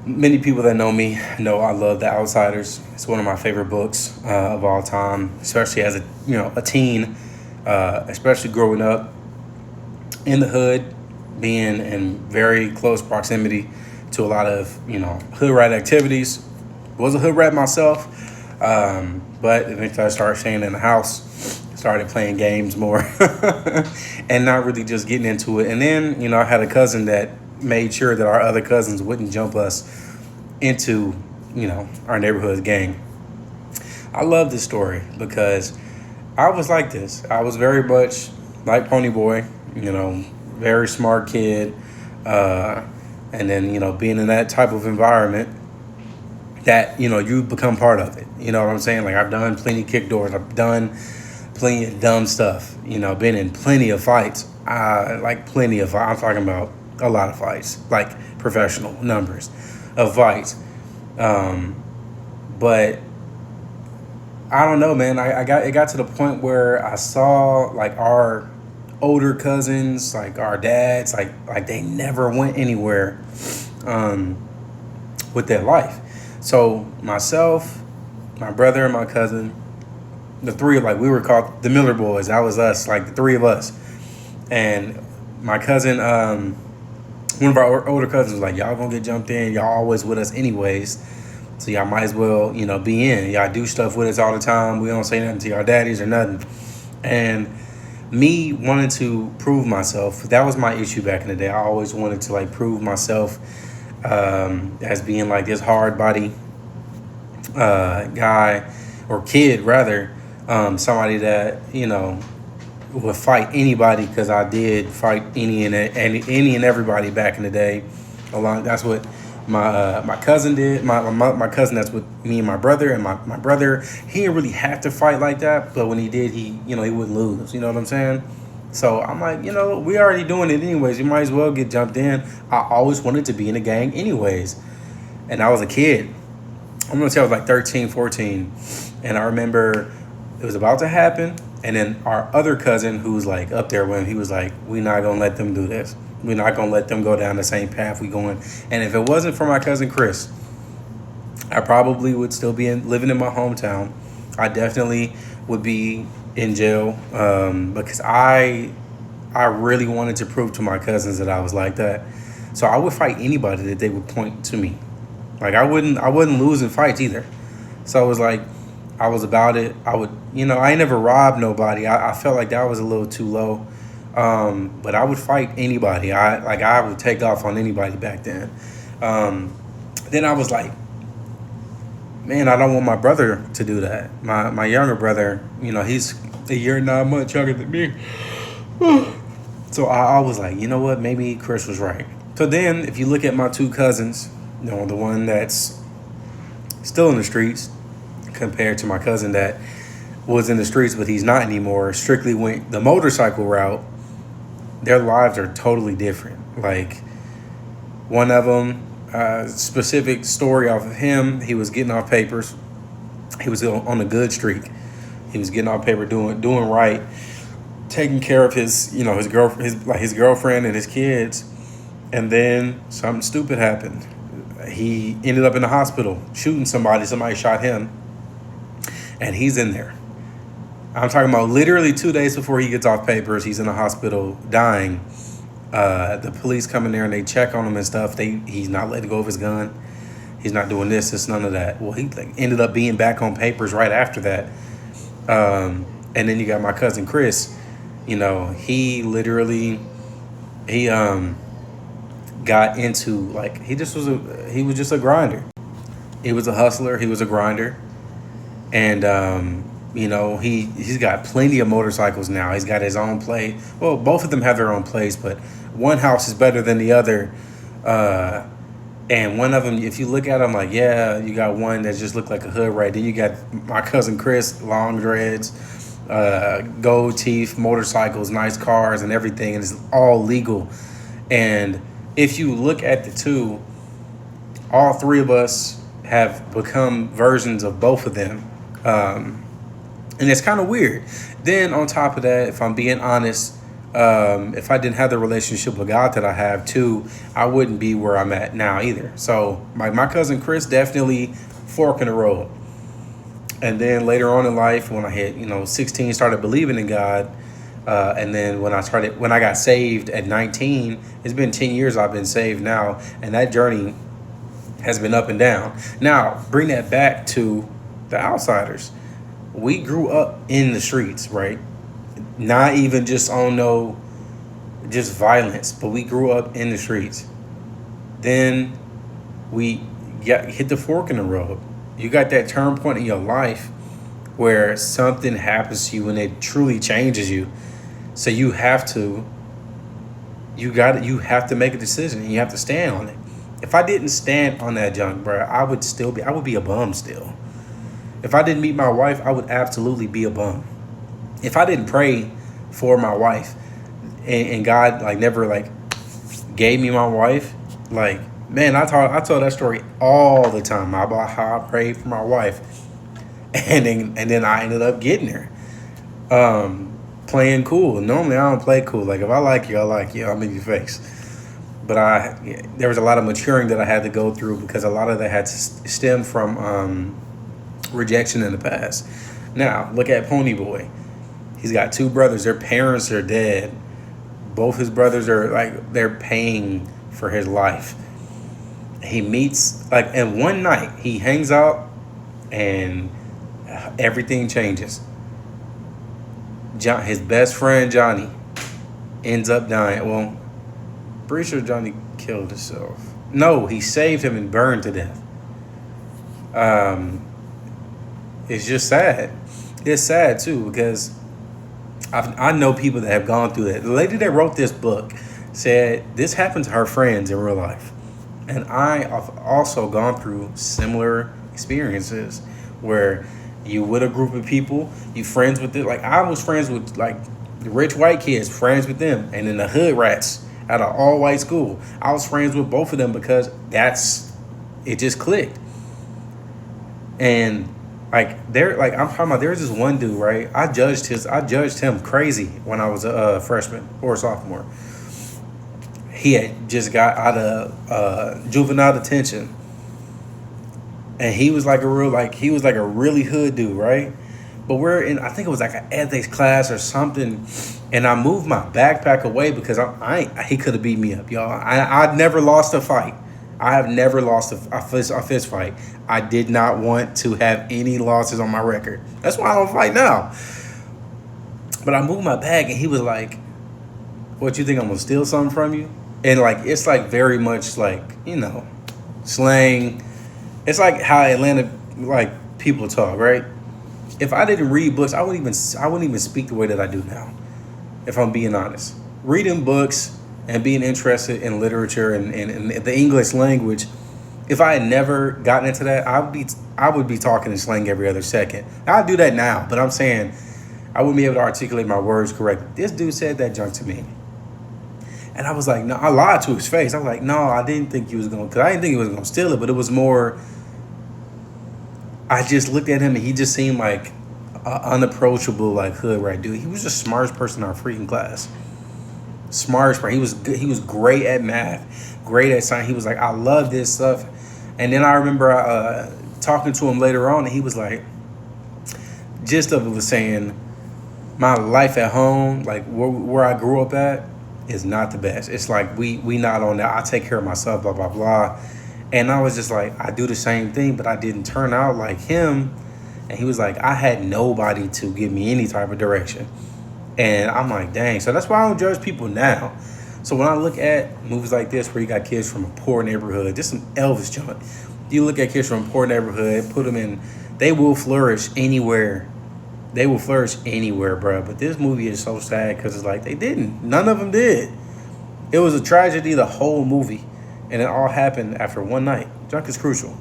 Many people that know me know I love The Outsiders. It's one of my favorite books of all time, especially as a teen, especially growing up in the hood, being in very close proximity to a lot of hood rat activities. Was a hood rat myself, but eventually I started staying in the house, started playing games more, and not really just getting into it. And then I had a cousin that made sure that our other cousins wouldn't jump us into our neighborhood gang. I love this story because I was like this. I was very much like Pony Boy, very smart kid, and then being in that type of environment that you become part of it. You know what I'm saying? Like, I've done plenty of kick doors. I've done plenty of dumb stuff. Been in plenty of fights. Like plenty of. I'm talking about a lot of fights, like professional numbers of fights. But I don't know, man. It got to the point where I saw like our older cousins, like our dads, like they never went anywhere with their life. So myself, my brother, and my cousin, the three, like, we were called the Miller Boys. That was us, like the three of us. And my cousin, one of our older cousins was like, y'all gonna get jumped in. Y'all always with us anyways. So y'all might as well, be in. Y'all do stuff with us all the time. We don't say nothing to our daddies or nothing. And me wanting to prove myself, that was my issue back in the day. I always wanted to like prove myself as being like this hard body guy or kid rather, somebody that would fight anybody, because I did fight any and everybody back in the day. That's what my cousin did. My cousin, that's what me and my brother, and my brother, he didn't really have to fight like that, but when he did, he wouldn't lose. You know what I'm saying? So I'm like, we already doing it anyways. You might as well get jumped in. I always wanted to be in a gang anyways. And I was a kid. I'm going to say I was like 13, 14. And I remember it was about to happen. And then our other cousin, who was like up there when he was like, we're not going to let them do this. We're not going to let them go down the same path we going. And if it wasn't for my cousin Chris, I probably would still be living in my hometown. I definitely would be in jail because I really wanted to prove to my cousins that I was like that. So I would fight anybody that they would point to me. Like, I wasn't losing fights either. So I was like, I was about it. I would, I ain't never robbed nobody. I felt like that was a little too low. But I would fight anybody. I would take off on anybody back then. Then I was like, man, I don't want my brother to do that. My younger brother, he's a year and 9 months younger than me. So I was like, you know what? Maybe Chris was right. So then if you look at my two cousins, the one that's still in the streets compared to my cousin that was in the streets, but he's not anymore, strictly went the motorcycle route, their lives are totally different. Like, one of them, specific story off of him, he was getting off papers. He was on a good streak. He was getting off paper, doing right, taking care of his girlfriend and his kids. And then something stupid happened. He ended up in the hospital shooting somebody. Somebody shot him, and he's in there. I'm talking about literally 2 days before he gets off papers, he's in the hospital dying. The police come in there and they check on him and stuff. He's not letting go of his gun. He's not doing this, none of that. Well, he ended up being back on papers right after that. And then you got my cousin Chris. He literally got into, like, he was just a grinder. He was a hustler. He was a grinder. And he's got plenty of motorcycles now. He's got his own place. Well, both of them have their own place, but one house is better than the other. And one of them, if you look at them, like, yeah, you got one that just looked like a hood rat. Then you got my cousin Chris, long dreads, gold teeth, motorcycles, nice cars, and everything, and it's all legal. And if you look at the two, all three of us have become versions of both of them. And it's kind of weird. Then on top of that, if I'm being honest, If I didn't have the relationship with God that I have too, I wouldn't be where I'm at now either. So my cousin Chris definitely fork in the road. And then later on in life, when I hit 16, started believing in God. And then when I got saved at 19, it's been 10 years I've been saved now, and that journey has been up and down. Now, bring that back to the outsiders. We grew up in the streets, right? Not even just on just violence, but we grew up in the streets. Then we hit the fork in the road. You got that turn point in your life where something happens to you and it truly changes you. So you have to make a decision and you have to stand on it. If I didn't stand on that junk, bro, I would be a bum still. If I didn't meet my wife, I would absolutely be a bum. If I didn't pray for my wife and God never gave me my wife, man, I told that story all the time about how I prayed for my wife, and then I ended up getting her. Playing cool. Normally I don't play cool. Like if I like you, I like you. I'm in your face. But there was a lot of maturing that I had to go through because a lot of that had to stem from rejection in the past. Now look at Pony Boy. He's got two brothers. Their parents are dead. Both his brothers are they're paying for his life. He meets and one night he hangs out and everything changes. His best friend Johnny ends up dying. Well, pretty sure Johnny killed himself. No, he saved him and burned to death. It's just sad. It's sad too because I know people that have gone through that. The lady that wrote this book said this happened to her friends in real life, and I have also gone through similar experiences where you with a group of people, you friends with it. I was friends with the rich white kids, friends with them, and then the hood rats at an all white school. I was friends with both of them because it just clicked. And I'm talking about there's this one dude, right? I judged him crazy when I was a freshman or sophomore. He had just got out of juvenile detention. And he was a really hood dude, right? But I think it was an ethics class or something, and I moved my backpack away because he could have beat me up, y'all. I'd never lost a fight. I have never lost a fist fight. I did not want to have any losses on my record. That's why I don't fight now. But I moved my bag, and he was like, "What, you think I'm gonna steal something from you?" And it's very much slang. It's like how Atlanta people talk, right? If I didn't read books, I wouldn't even speak the way that I do now. If I'm being honest, reading books and being interested in literature and the English language, if I had never gotten into that, I would be talking in slang every other second. I'll do that now, but I'm saying I wouldn't be able to articulate my words correctly. This dude said that junk to me. And I was like, no, I lied to his face. I was like, no, I didn't think he was going to, because I didn't think he was going to steal it, but it was more, I just looked at him and he just seemed like an unapproachable, hood rat dude. He was the smartest person in our freaking class. Smartest person. He was great at math, great at science. He was like, I love this stuff. And then I remember talking to him later on, and he was like, gist of it was saying, my life at home, where I grew up at, is not the best. It's we not on that. I take care of myself, blah, blah, blah. And I was just I do the same thing, but I didn't turn out like him. And he was like, I had nobody to give me any type of direction. And I'm like, dang. So that's why I don't judge people now. So when I look at movies like this where you got kids from a poor neighborhood, just some Elvis junk. You look at kids from a poor neighborhood, put them in, they will flourish anywhere. They will flourish anywhere, bro. But this movie is so sad because it's they didn't. None of them did. It was a tragedy the whole movie. And it all happened after one night. Junk is crucial.